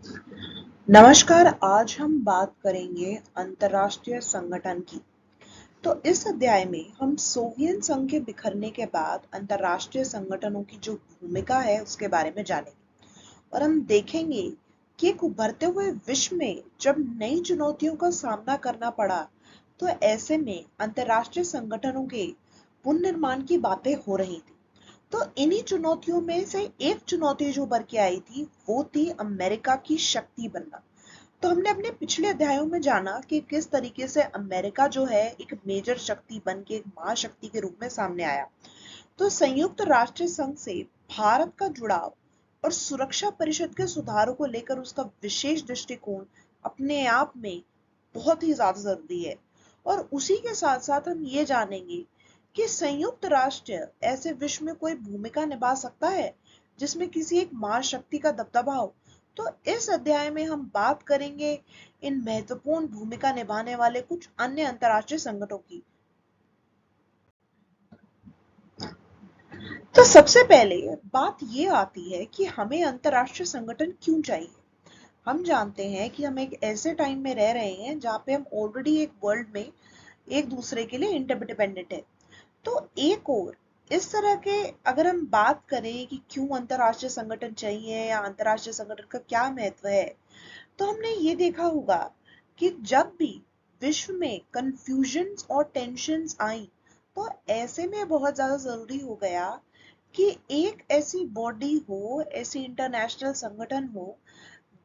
नमस्कार। आज हम बात करेंगे अंतर्राष्ट्रीय संगठन की। तो इस अध्याय में हम सोवियत संघ के बिखरने के बाद अंतर्राष्ट्रीय संगठनों की जो भूमिका है उसके बारे में जानेंगे और हम देखेंगे कि एक उभरते हुए विश्व में जब नई चुनौतियों का सामना करना पड़ा तो ऐसे में अंतर्राष्ट्रीय संगठनों के पुनर्निर्माण की बातें हो रही थी। तो इन्हीं चुनौतियों में से एक चुनौती जो उभर के आई थी वो थी अमेरिका की शक्ति बनना। तो हमने अपने पिछले अध्यायों में जाना कि किस तरीके से अमेरिका जो है एक मेजर शक्ति बन के एक महाशक्ति के रूप में सामने आया। तो संयुक्त राष्ट्र संघ से भारत का जुड़ाव और सुरक्षा परिषद के सुधारों को लेकर उसका विशेष दृष्टिकोण अपने आप में बहुत ही ज्यादा जरूरी है। और उसी के साथ साथ हम ये जानेंगे कि संयुक्त राष्ट्र ऐसे विश्व में कोई भूमिका निभा सकता है जिसमें किसी एक महाशक्ति का दबदबा हो। तो इस अध्याय में हम बात करेंगे इन महत्वपूर्ण भूमिका निभाने वाले कुछ अन्य अंतर्राष्ट्रीय संगठनों की। तो सबसे पहले बात ये आती है कि हमें अंतर्राष्ट्रीय संगठन क्यों चाहिए। हम जानते हैं कि हम एक ऐसे टाइम में रह रहे हैं जहाँ पे हम ऑलरेडी एक वर्ल्ड में एक दूसरे के लिए इंटरडिपेंडेंट है। तो एक और इस तरह के अगर हम बात करें कि क्यों अंतर्राष्ट्रीय संगठन चाहिए या अंतर्राष्ट्रीय संगठन का क्या महत्व है, तो हमने ये देखा होगा कि जब भी विश्व में कंफ्यूजन्स और टेंशन्स आई तो ऐसे में बहुत ज्यादा जरूरी हो गया कि एक ऐसी बॉडी हो, ऐसी इंटरनेशनल संगठन हो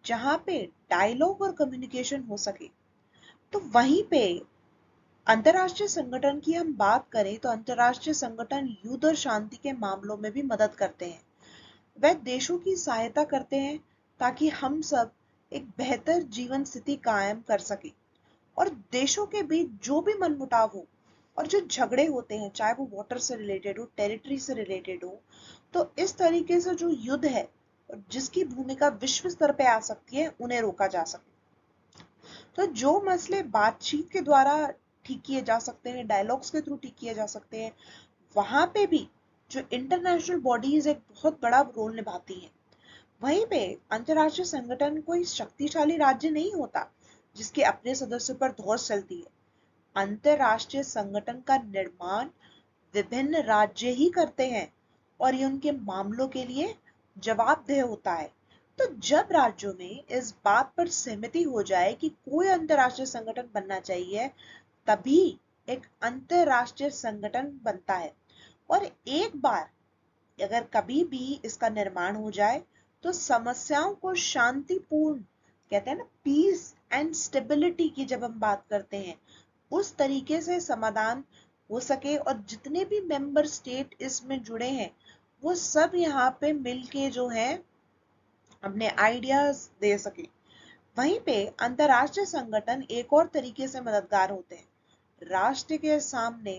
जहां पे डायलॉग और कम्युनिकेशन हो सके। तो वहीं पे अंतर्राष्ट्रीय संगठन की हम बात करें तो अंतर्राष्ट्रीय संगठन युद्ध और शांति के मामलों में भी मदद करते हैं। वह देशों की सहायता करते हैं ताकि हम सब एक बेहतर जीवन स्थिति कायम कर सके। और देशों के बीच जो भी मनमुटाव हो और जो झगड़े होते हैं, चाहे वो वाटर से रिलेटेड हो, टेरिटरी से रिलेटेड हो, तो इस तरीके से जो युद्ध है और जिसकी भूमिका विश्व स्तर पे आ सकती है उन्हें रोका जा सके। तो जो मसले बातचीत के द्वारा ठीक किए जा सकते हैं, डायलॉग्स के थ्रू ठीक किए जा सकते हैं, वहां पे भी जो इंटरनेशनल बॉडीज एक बहुत बड़ा रोल निभाती हैं। वहीं पे अंतर्राष्ट्रीय संगठन कोई शक्तिशाली राज्य नहीं होता जिसके अपने सदस्यों पर धौंस चलती है। अंतर्राष्ट्रीय संगठन का निर्माण विभिन्न राज्य ही करते हैं और ये उनके मामलों के लिए जवाबदेह होता है। तो जब राज्यों में इस बात पर सहमति हो जाए कि कोई अंतर्राष्ट्रीय संगठन बनना चाहिए, तभी एक अंतर्राष्ट्रीय संगठन बनता है। और एक बार अगर कभी भी इसका निर्माण हो जाए तो समस्याओं को शांतिपूर्ण, कहते हैं ना, पीस एंड स्टेबिलिटी की जब हम बात करते हैं उस तरीके से समाधान हो सके और जितने भी मेंबर स्टेट इसमें जुड़े हैं वो सब यहाँ पे मिलके जो है अपने आइडियाज दे सके। वहीं पे अंतरराष्ट्रीय संगठन एक और तरीके से मददगार होते हैं। राष्ट्र के सामने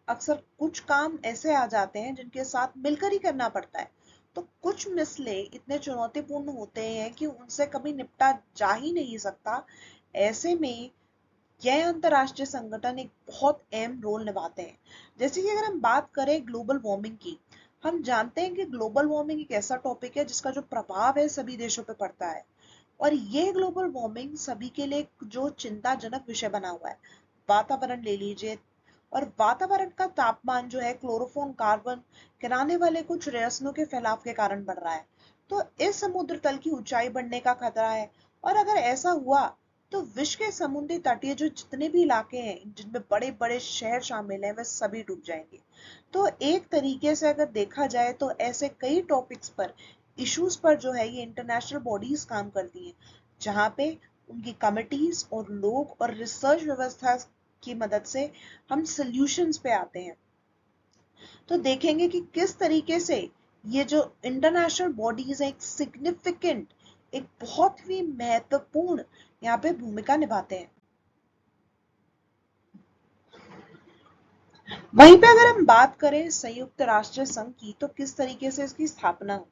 अक्सर कुछ काम ऐसे आ जाते हैं जिनके साथ मिलकर ही करना पड़ता है। तो कुछ मसले इतने चुनौतीपूर्ण होते हैं कि उनसे कभी निपटा जा ही नहीं सकता। ऐसे में यह अंतरराष्ट्रीय संगठन एक बहुत अहम रोल निभाते हैं। जैसे कि अगर हम बात करें ग्लोबल वार्मिंग की, हम जानते हैं कि ग्लोबल वार्मिंग एक ऐसा टॉपिक है जिसका जो प्रभाव है सभी देशों पे पड़ता है। और ये ग्लोबल वार्मिंग सभी के लिए जो चिंताजनक विषय बना हुआ है। वातावरण ले लीजिए, और वातावरण का तापमान जो है क्लोरोफोन कार्बन गिराने वाले कुछ रसायनों के फैलाव के कारण बढ़ रहा है। तो इस समुद्र तल की ऊंचाई बढ़ने का खतरा है। और अगर ऐसा हुआ तो विश्व के समुद्री तटीय जो जितने भी इलाके हैं जिनमें बड़े बड़े शहर शामिल हैं वह सभी डूब जाएंगे। तो एक तरीके से अगर देखा जाए तो ऐसे कई टॉपिक्स पर, इश्यूज पर जो है ये इंटरनेशनल बॉडीज काम करती हैं जहाँ पे उनकी कमिटीज और लोग और रिसर्च व्यवस्था की मदद से हम सॉल्यूशंस पे आते हैं। तो देखेंगे कि किस तरीके से ये जो इंटरनेशनल बॉडीज है एक सिग्निफिकेंट, एक बहुत ही महत्वपूर्ण यहाँ पे भूमिका निभाते हैं। वहीं पे अगर हम बात करें संयुक्त राष्ट्र संघ की तो किस तरीके से इसकी स्थापना हुई।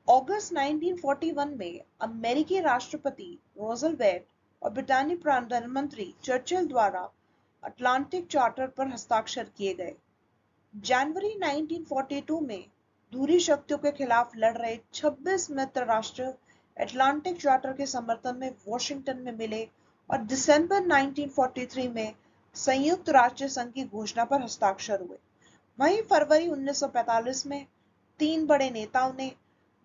अगस्त 1941 में अमेरिकी राष्ट्रपति रोजवेल्ट और ब्रिटानी प्रधानमंत्री चर्चिल द्वारा अटलांटिक चार्टर पर हस्ताक्षर किए गए। जनवरी 1942 में दूसरी शक्तियों के खिलाफ लड़ रहे 26 मित्र राष्ट्र अटलांटिक चार्टर के समर्थन में वॉशिंगटन में मिले और दिसंबर 1943 में संयुक्त राष्ट्र संघ की घोषणा पर हस्ताक्षर हुए। वहीं फरवरी 1945 में तीन बड़े नेताओं ने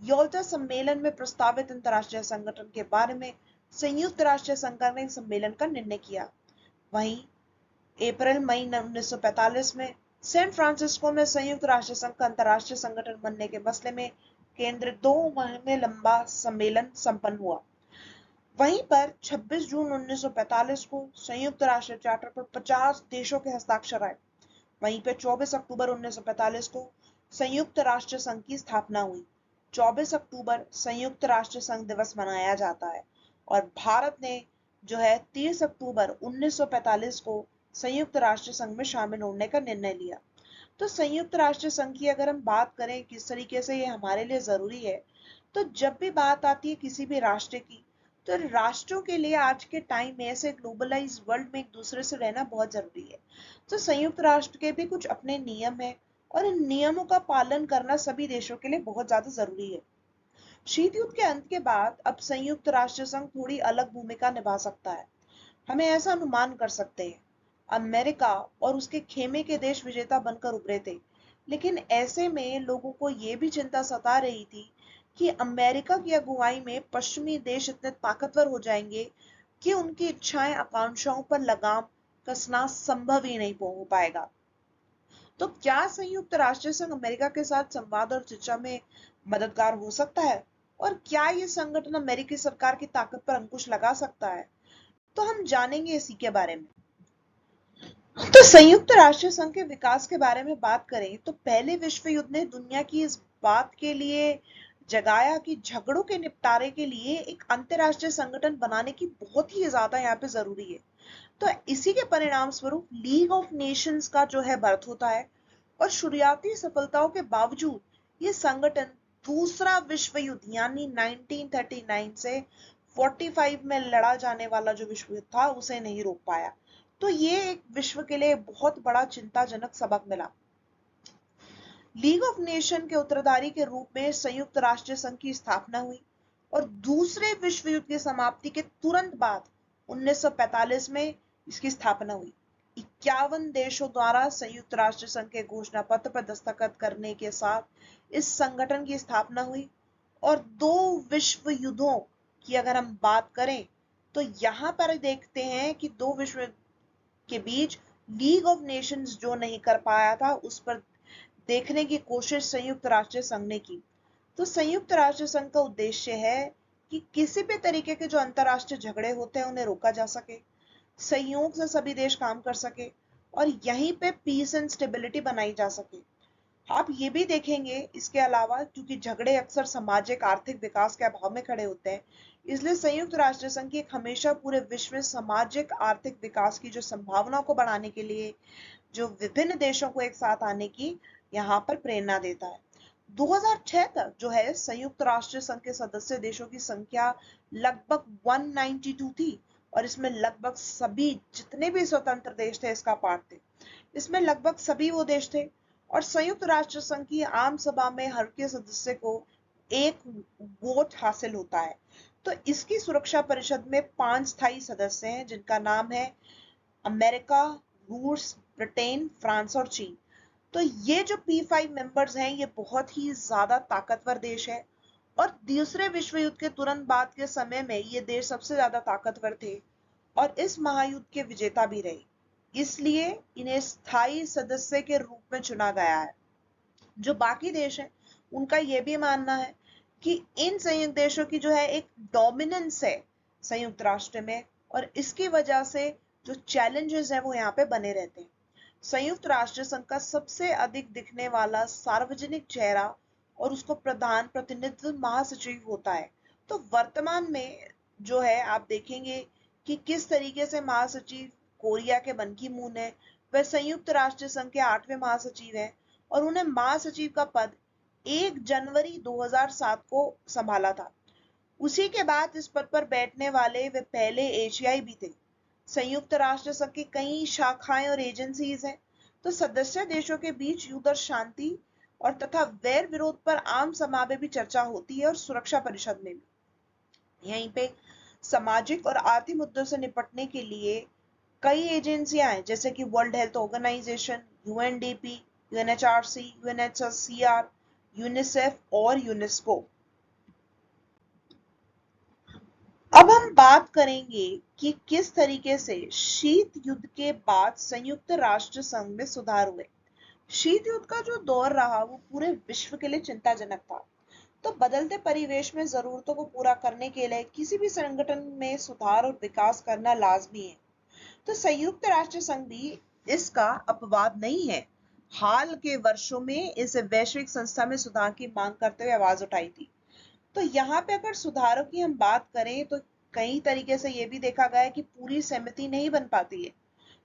योल्टा सम्मेलन में प्रस्तावित अंतर्राष्ट्रीय संगठन के बारे में संयुक्त राष्ट्र संघ में सम्मेलन का निर्णय किया। वहीं अप्रैल मई 1945 में सैन फ्रांसिस्को में संयुक्त राष्ट्र संघ का अंतर्राष्ट्रीय संगठन बनने के मसले में केंद्रित 2 महीने लंबा सम्मेलन संपन्न हुआ। वहीं पर 26 जून 1945 को संयुक्त राष्ट्र चार्टर पर 50 देशों के हस्ताक्षर आए। वहीं पर 24 अक्टूबर 1945 को संयुक्त राष्ट्र संघ की स्थापना हुई। 24 अक्टूबर संयुक्त राष्ट्र संघ दिवस मनाया जाता है और भारत ने जो है 30 अक्टूबर 1945 को संयुक्त राष्ट्र संघ में शामिल होने का निर्णय लिया। तो संयुक्त राष्ट्र संघ की अगर हम बात करें किस तरीके से ये हमारे लिए जरूरी है, तो जब भी बात आती है किसी भी राष्ट्र की, तो राष्ट्रों के लिए आज के टाइम में ऐसे ग्लोबलाइज वर्ल्ड में एक दूसरे से रहना बहुत जरूरी है। तो संयुक्त राष्ट्र के भी कुछ अपने नियम है और इन नियमों का पालन करना सभी देशों के लिए बहुत ज्यादा जरूरी है। शीत युद्ध के अंत के बाद अब संयुक्त राष्ट्र संघ थोड़ी अलग भूमिका निभा सकता है। हमें ऐसा अनुमान कर सकते हैं अमेरिका और उसके खेमे के देश विजेता बनकर उभरे थे, लेकिन ऐसे में लोगों को यह भी चिंता सता रही थी कि अमेरिका की अगुवाई में पश्चिमी देश इतने ताकतवर हो जाएंगे कि उनकी इच्छाएं आकांक्षाओं पर लगाम कसना संभव ही नहीं हो पाएगा। तो क्या संयुक्त राष्ट्र संघ अमेरिका के साथ संवाद और चर्चा में मददगार हो सकता है, और क्या यह संगठन अमेरिकी सरकार की ताकत पर अंकुश लगा सकता है? तो हम जानेंगे इसी के बारे में। तो संयुक्त राष्ट्र संघ के विकास के बारे में बात करें तो पहले विश्व युद्ध ने दुनिया की इस बात के लिए जगाया कि झगड़ों के निपटारे के लिए एक अंतरराष्ट्रीय संगठन बनाने की बहुत ही ज्यादा यहाँ पे जरूरी है। तो इसी के परिणाम स्वरूप लीग ऑफ नेशंस का जो है बर्थ होता है और शुरुआती सफलताओं के बावजूद ये संगठन दूसरा विश्व युद्ध यानी 1939 से 45 में लड़ा जाने वाला जो विश्व युद्ध था उसे नहीं रोक पाया। तो ये एक विश्व के लिए बहुत बड़ा चिंताजनक सबक मिला। लीग ऑफ नेशन के उत्तराधारी के रूप में संयुक्त राष्ट्र संघ की स्थापना हुई और दूसरे विश्व युद्ध की समाप्ति के तुरंत बाद 1945 में इसकी स्थापना हुई। 51 देशों द्वारा संयुक्त राष्ट्र संघ के घोषणा पत्र पर दस्तखत करने के साथ इस संगठन की स्थापना हुई और 2 विश्व युद्धों की अगर हम बात करें तो यहां पर देखते हैं कि 2 विश्व के बीच लीग ऑफ नेशंस जो नहीं कर पाया था उस पर देखने की कोशिश संयुक्त राष्ट्र संघ ने की। तो संयुक्त राष्ट्र संघ का उद्देश्य है कि किसी भी तरीके के जो अंतरराष्ट्रीय झगड़े होते हैं उन्हें रोका जा सके, सहयोग से सभी देश काम कर सके और यहीं पे पीस एंड स्टेबिलिटी बनाई जा सके। आप ये भी देखेंगे इसके अलावा क्योंकि झगड़े अक्सर सामाजिक आर्थिक विकास के अभाव में खड़े होते हैं, इसलिए संयुक्त राष्ट्र संघ की हमेशा पूरे विश्व में सामाजिक आर्थिक विकास की जो संभावना को बढ़ाने के लिए जो विभिन्न देशों को एक साथ आने की यहाँ पर प्रेरणा देता है। 2006 तक जो है संयुक्त राष्ट्र संघ के सदस्य देशों की संख्या लगभग 192 थी और इसमें लगभग सभी जितने भी स्वतंत्र देश थे इसका पार्ट थे। इसमें लगभग सभी वो देश थे और संयुक्त राष्ट्र संघ की आम सभा में हर के सदस्य को एक वोट हासिल होता है। तो इसकी सुरक्षा परिषद में 5 स्थायी सदस्य हैं जिनका नाम है अमेरिका, रूस, ब्रिटेन, फ्रांस और चीन। तो ये जो P5 मेंबर्स हैं ये बहुत ही ज्यादा ताकतवर देश है और दूसरे विश्व युद्ध के तुरंत बाद के समय में ये देश सबसे ज्यादा ताकतवर थे और इस महायुद्ध के विजेता भी रहे, इसलिए इन्हें स्थायी सदस्य के रूप में चुना गया है। जो बाकी देश हैं उनका यह भी मानना है कि इन संयुक्त देशों की जो है एक डोमिनेंस है संयुक्त राष्ट्र में और इसकी वजह से जो चैलेंजेस हैं वो यहाँ पे बने रहते हैं। संयुक्त राष्ट्र संघ का सबसे अधिक दिखने वाला सार्वजनिक चेहरा और उसको प्रधान प्रतिनिधित्व महासचिव होता है। तो वर्तमान में जो है आप देखेंगे कि किस तरीके से महासचिव कोरिया के बन की मून है, वह संयुक्त राष्ट्र संघ के 8वें महासचिव हैं और उन्हें महासचिव का पद 1 जनवरी 2007 को संभाला था। उसी के बाद इस पद पर बैठने वाले वे पहले एशियाई भी थे। संयुक्त राष्ट्र संघ की कई शाखाएं और एजेंसीज हैं। तो सदस्य देशों के बीच युद्ध और शांति और तथा वैर विरोध पर आम सभा में भी चर्चा होती है और सुरक्षा परिषद में भी। यहीं पे सामाजिक और आर्थिक मुद्दों से निपटने के लिए कई एजेंसियां हैं, जैसे कि World Health Organization, UNDP, UNHRC, UNHCR, UNICEF और यूनेस्को। अब हम बात करेंगे कि किस तरीके से शीत युद्ध के बाद संयुक्त राष्ट्र संघ में सुधार हुए। शीत युद्ध का जो दौर रहा वो पूरे विश्व के लिए चिंताजनक था। तो बदलते परिवेश में जरूरतों को पूरा करने के लिए किसी भी संगठन में सुधार और विकास करना लाजमी है। तो संयुक्त राष्ट्र संघ भी इसका अपवाद नहीं है। हाल के वर्षों में इस वैश्विक संस्था में सुधार की मांग करते हुए आवाज उठाई थी। तो यहाँ पे अगर सुधारों की हम बात करें तो कई तरीके से ये भी देखा गया है कि पूरी सहमति नहीं बन पाती है।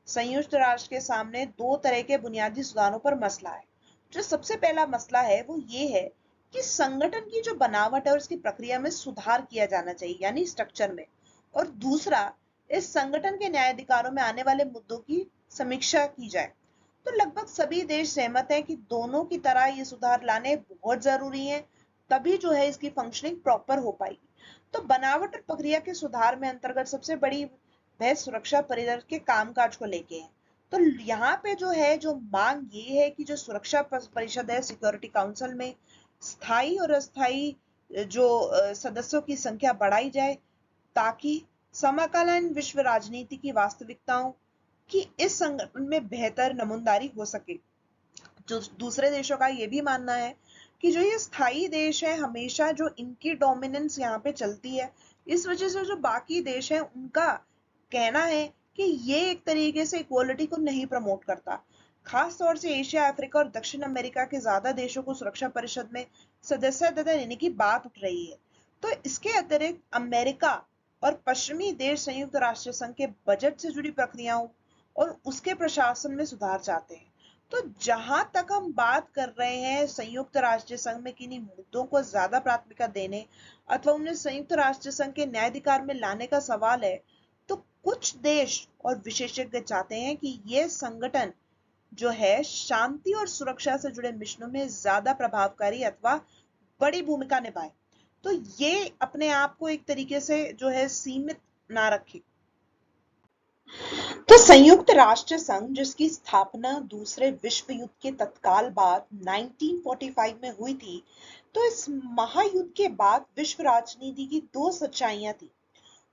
संयुक्त राष्ट्र के सामने दो तरह के बुनियादी सुधारों पर मसला है। जो सबसे पहला मसला है वो ये है कि संगठन की जो बनावट है और उसकी प्रक्रिया में सुधार किया जाना चाहिए, यानी स्ट्रक्चर में। और दूसरा, इस संगठन के न्यायाधिकारों में आने वाले मुद्दों की समीक्षा की जाए। तो लगभग सभी देश सहमत हैं कि दोनों की तरह ये सुधार लाने बहुत जरूरी है, तभी जो है इसकी फंक्शनिंग प्रॉपर हो पाएगी। तो बनावट और प्रक्रिया के सुधार में अंतर्गत सबसे बड़ी बहस सुरक्षा परिषद के कामकाज को लेके है। तो यहाँ पे जो है जो मांग ये है कि जो सुरक्षा परिषद है, सिक्योरिटी काउंसिल में स्थायी और अस्थायी जो सदस्यों की संख्या बढ़ाई जाए, ताकि समकालीन विश्व राजनीति की वास्तविकताओं कि इस संगठन में बेहतर नमूनदारी हो सके। जो दूसरे देशों का ये भी मानना है कि जो ये स्थायी देश है, हमेशा जो इनकी डोमिनेंस यहाँ पे चलती है, इस वजह से जो बाकी देश है उनका कहना है कि ये एक तरीके से इक्वालिटी को नहीं प्रमोट करता। खास तौर से एशिया, अफ्रीका और दक्षिण अमेरिका के ज्यादा देशों को सुरक्षा परिषद में सदस्यता देने की बात उठ रही है। तो इसके अतिरिक्त अमेरिका और पश्चिमी देश संयुक्त राष्ट्र संघ के बजट से जुड़ी प्रक्रियाओं और उसके प्रशासन में सुधार चाहते हैं। तो जहां तक हम बात कर रहे हैं संयुक्त राष्ट्र संघ में किन्हीं मुद्दों को ज्यादा प्राथमिकता देने अथवा उन्हें संयुक्त राष्ट्र संघ के न्यायाधिकार में लाने का सवाल है, तो कुछ देश और विशेषज्ञ चाहते हैं कि यह संगठन जो है शांति और सुरक्षा से जुड़े मिशनों में ज्यादा प्रभावकारी अथवा बड़ी भूमिका निभाए। तो ये अपने आप को एक तरीके से जो है सीमित ना रखे। तो संयुक्त राष्ट्र संघ जिसकी स्थापना दूसरे विश्व युद्ध के तत्काल बाद 1945 में हुई थी, तो इस महायुद्ध के बाद विश्व राजनीति की दो सच्चाइयां थी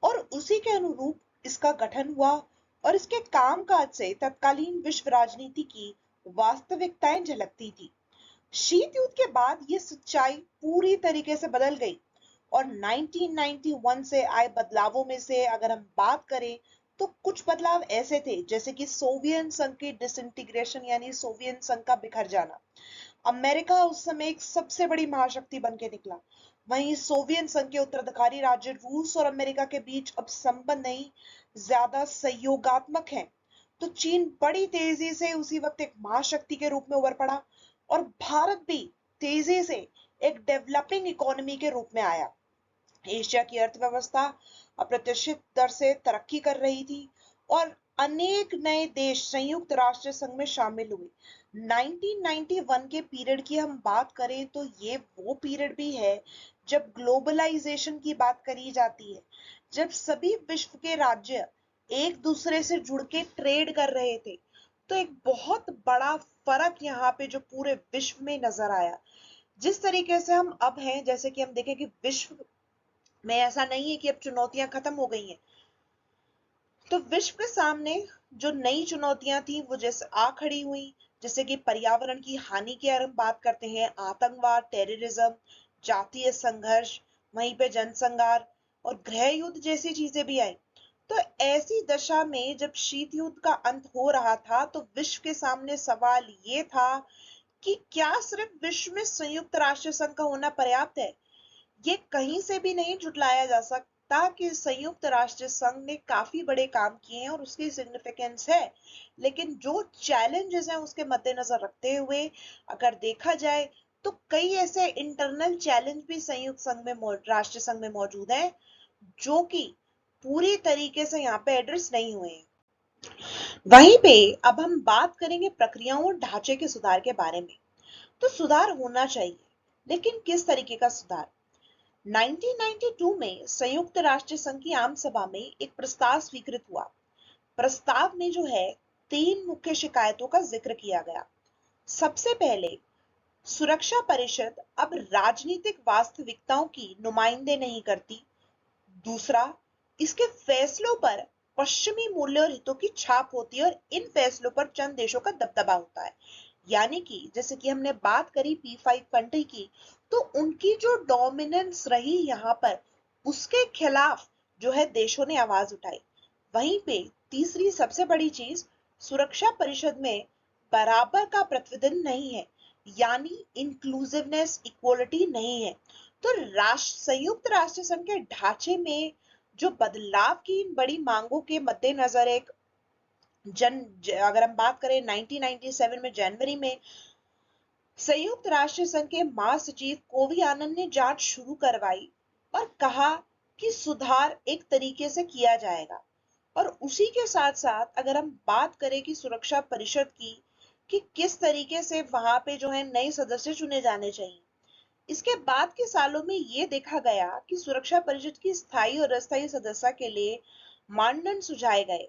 और उसी के अनुरूप इसका गठन हुआ और इसके कामकाज से तत्कालीन विश्व राजनीति की वास्तविकताएं झलकती थी। शीत युद्ध के बाद ये सच्चाई पूरी तरीके से बदल गई और 1991 से आए बदलावों में से अगर हम बात करें तो कुछ बदलाव ऐसे थे जैसे कि सोवियत संघ की डिसइंटीग्रेशन, यानी सोवियत संघ का बिखर जाना। अमेरिका उस समय एक सबसे बड़ी महाशक्ति बन के निकला। वहीं सोवियत संघ के उत्तराधिकारी राज्य रूस और अमेरिका के बीच अब संबंध नहीं, ज्यादा सहयोगात्मक हैं। तो चीन बड़ी तेजी से उसी वक्त एक महाशक्ति के रूप में उभर पड़ा और भारत भी तेजी से एक डेवलपिंग इकोनॉमी के रूप में आया। एशिया की अर्थव्यवस्था अप्रत्याशित दर से तरक्की कर रही थी और अनेक नए देश संयुक्त राष्ट्र संघ में शामिल हुए। 1991 के पीरियड की हम बात करें तो ये वो पीरियड भी है जब ग्लोबलाइजेशन की बात करी जाती है, जब सभी विश्व के राज्य एक दूसरे से जुड़ के ट्रेड कर रहे थे। तो एक बहुत बड़ा फर्क यहाँ पे जो पूरे विश्व में नजर आया। जिस तरीके से हम अब हैं, जैसे कि हम देखें कि विश्व में ऐसा नहीं है कि अब चुनौतियां खत्म हो गई हैं, तो विश्व के सामने जो नई चुनौतियां थी वो जैसे आ खड़ी हुई, जैसे कि पर्यावरण की हानि की अगर हम बात करते हैं, आतंकवाद, टेररिज्म, जातीय संघर्ष, वहीं पे जनसंहार और गृह युद्ध जैसी चीजें भी आई। तो ऐसी दशा में जब शीत युद्ध का अंत हो रहा था तो विश्व के सामने सवाल ये था कि क्या सिर्फ विश्व में संयुक्त राष्ट्र संघ का होना पर्याप्त है। ये कहीं से भी नहीं झुटलाया जा सकता कि संयुक्त राष्ट्र संघ ने काफी बड़े काम किए हैं और उसकी सिग्निफिकेंस है, लेकिन जो चैलेंजेस हैं उसके मद्देनजर रखते हुए अगर देखा जाए तो कई ऐसे इंटरनल चैलेंज भी संयुक्त संघ में राष्ट्र संघ में मौजूद हैं जो कि पूरी तरीके से यहाँ पे एड्रेस नहीं हुए हैं। वहीं पे अब हम बात करेंगे प्रक्रियाओं और ढांचे के सुधार के बारे में। तो सुधार होना चाहिए, लेकिन किस तरीके का सुधार। 1992 में संयुक्त राष्ट्र संघ की आम सभा में एक प्रस्ताव स्वीकृत हुआ। प्रस्ताव में जो है 3 मुख्य शिकायतों का जिक्र किया गया। सबसे पहले, सुरक्षा परिषद अब राजनीतिक वास्तविकताओं की नुमाइंदे नहीं करती। दूसरा, इसके फैसलों पर पश्चिमी मूल्य और हितों की छाप होती है और इन फैसलों पर चंद देशों का दबदबा होता है। यानी कि जैसे कि हमने बात करी P5 कंट्री की, तो उनकी जो डोमिनेंस रही यहाँ पर, उसके खिलाफ जो है देशों ने आवाज उठाई। वहीं पे तीसरी सबसे बड़ी चीज, सुरक्षा परिषद में बराबर का प्रतिनिधित्व नहीं है, यानी इंक्लूसिवनेस, इक्वलिटी नहीं है। तो संयुक्त राष्ट्र संघ के ढांचे में जो बदलाव की इन बड़ी मांगों के मद्देनजर एक अगर हम बात करें 1997 में जनवरी में संयुक्त राष्ट्र संघ के महासचिव कोफी आनंद ने जांच शुरू करवाई और कहा कि सुधार एक तरीके से किया जाएगा। और उसी के साथ साथ अगर हम बात करें कि सुरक्षा परिषद की, कि किस तरीके से वहां पे जो है नए सदस्य चुने जाने चाहिए, इसके बाद के सालों में यह देखा गया कि सुरक्षा परिषद की स्थायी और अस्थायी सदस्यता के लिए मानदंड सुझाए गए,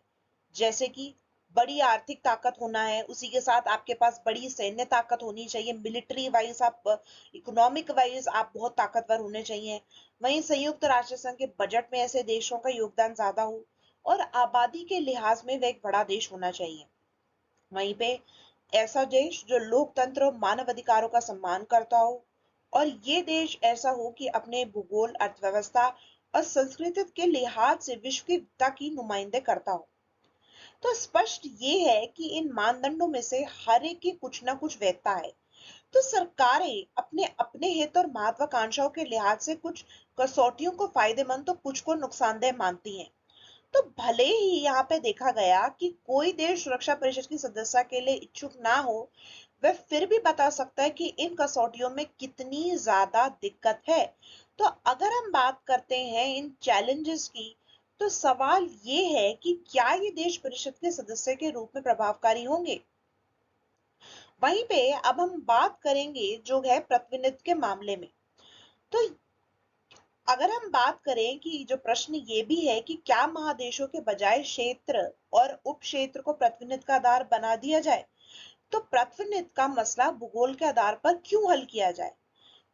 जैसे कि बड़ी आर्थिक ताकत होना है, उसी के साथ आपके पास बड़ी सैन्य ताकत होनी चाहिए, मिलिट्री वाइज आप, इकोनॉमिक वाइज आप बहुत ताकतवर होने चाहिए। वहीं संयुक्त राष्ट्र संघ के बजट में ऐसे देशों का योगदान ज्यादा हो और आबादी के लिहाज में वह एक बड़ा देश होना चाहिए। वहीं पे ऐसा देश जो लोकतंत्र और मानव अधिकारों का सम्मान करता हो, और ये देश ऐसा हो कि अपने भूगोल, अर्थव्यवस्था और संस्कृति के लिहाज से विश्व की एकता की नुमाइंदे करता हो। तो स्पष्ट ये है कि इन मानदंडों में से हर एक की कुछ ना कुछ वैधता है। तो सरकारें अपने अपने हित और महत्वाकांक्षाओं के लिहाज से कुछ कसौटियों को फायदेमंद तो कुछ को नुकसानदेह मानती हैं। तो भले ही यहाँ पे देखा गया कि कोई देश सुरक्षा परिषद की सदस्यता के लिए इच्छुक ना हो, वह फिर भी बता सकता है कि इन कसौटियों में कितनी ज्यादा दिक्कत है। तो अगर हम बात करते हैं इन चैलेंजेस की, तो सवाल ये है कि क्या ये देश परिषद के सदस्य के रूप में प्रभावकारी होंगे। वहीं पे अब हम बात करेंगे जो है प्रतिनिधित्व के मामले में। तो अगर हम बात करें कि जो प्रश्न ये भी है कि क्या महादेशों के बजाय क्षेत्र और उप क्षेत्र को प्रतिनिधित्व का आधार बना दिया जाए, तो प्रतिनिधित्व का मसला भूगोल के आधार पर क्यों हल किया जाए।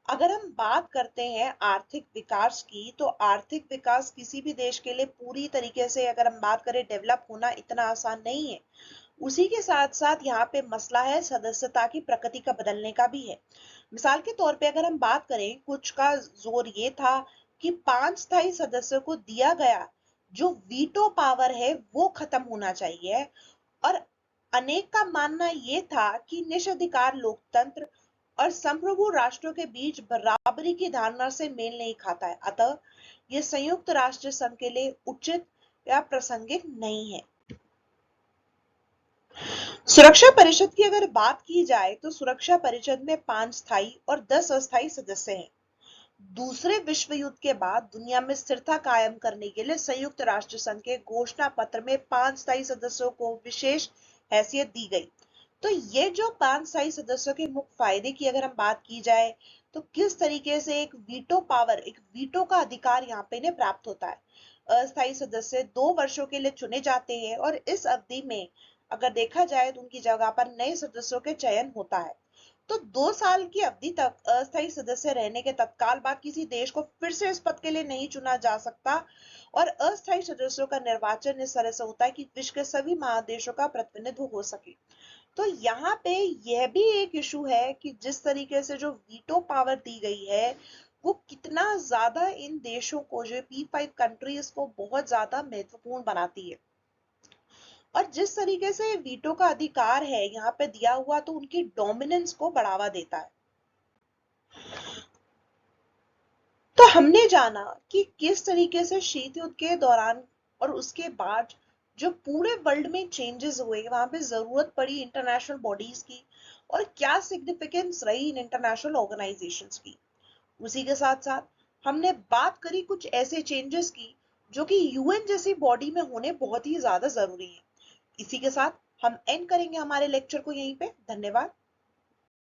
अगर हम बात करते हैं आर्थिक विकास की, तो आर्थिक विकास किसी भी देश के लिए पूरी तरीके से अगर हम बात करें डेवलप होना इतना आसान नहीं है। उसी के साथ साथ यहाँ पे मसला है सदस्यता की प्रकृति का बदलने का भी है। मिसाल के तौर पे अगर हम बात करें, कुछ का जोर ये था कि 5 स्थायी सदस्यों को दिया गया जो वीटो पावर है वो खत्म होना चाहिए, और अनेक का मानना ये था कि निषेधाधिकार लोकतंत्र और संप्रभु राष्ट्रों के बीच बराबरी की धारणा से मेल नहीं खाता है। अतः यह संयुक्त राष्ट्र संघ के लिए उचित या प्रासंगिक नहीं है। सुरक्षा परिषद की अगर बात की जाए, तो सुरक्षा परिषद में 5 स्थायी और 10 अस्थायी सदस्य हैं। दूसरे विश्व युद्ध के बाद दुनिया में स्थिरता कायम करने के लिए संयुक्त राष्ट्र संघ के घोषणा पत्र में 5 स्थायी सदस्यों को विशेष हैसियत दी गई। तो ये जो 5 स्थायी सदस्यों के मुख्य फायदे की अगर हम बात की जाए, तो किस तरीके से एक वीटो पावर, एक वीटो का अधिकार यहाँ पे इन्हें प्राप्त होता है। अस्थायी सदस्य 2 वर्षों के लिए चुने जाते हैं और इस अवधि में अगर देखा जाए तो उनकी जगह पर नए सदस्यों के चयन होता है। तो 2 साल की अवधि तक अस्थायी सदस्य रहने के तत्काल बाद किसी देश को फिर से इस पद के लिए नहीं चुना जा सकता, और अस्थायी सदस्यों का निर्वाचन इस तरह से होता है कि विश्व के सभी महादेशों का प्रतिनिधित्व हो सके। तो यहाँ पे यह भी एक इशू है कि जिस तरीके से जो वीटो पावर दी गई है, वो कितना ज्यादा इन देशों को, जो P5 कंट्रीज को बहुत ज्यादा महत्वपूर्ण बनाती है। और जिस तरीके से वीटो का अधिकार है यहाँ पे दिया हुआ, तो उनकी डोमिनेंस को बढ़ावा देता है। तो हमने जाना कि किस तरीके से शीत युद्ध के दौरान और उसके बाद जो पूरे वर्ल्ड में चेंजेस हुए, वहां पे जरूरत पड़ी इंटरनेशनल बॉडीज की, और क्या सिग्निफिकेंस रही इन इंटरनेशनल ऑर्गेनाइजेशंस की। उसी के साथ साथ हमने बात करी कुछ ऐसे चेंजेस की जो कि यूएन जैसी बॉडी में होने बहुत ही ज्यादा जरूरी है। इसी के साथ हम एंड करेंगे हमारे लेक्चर को यहीं पे। धन्यवाद।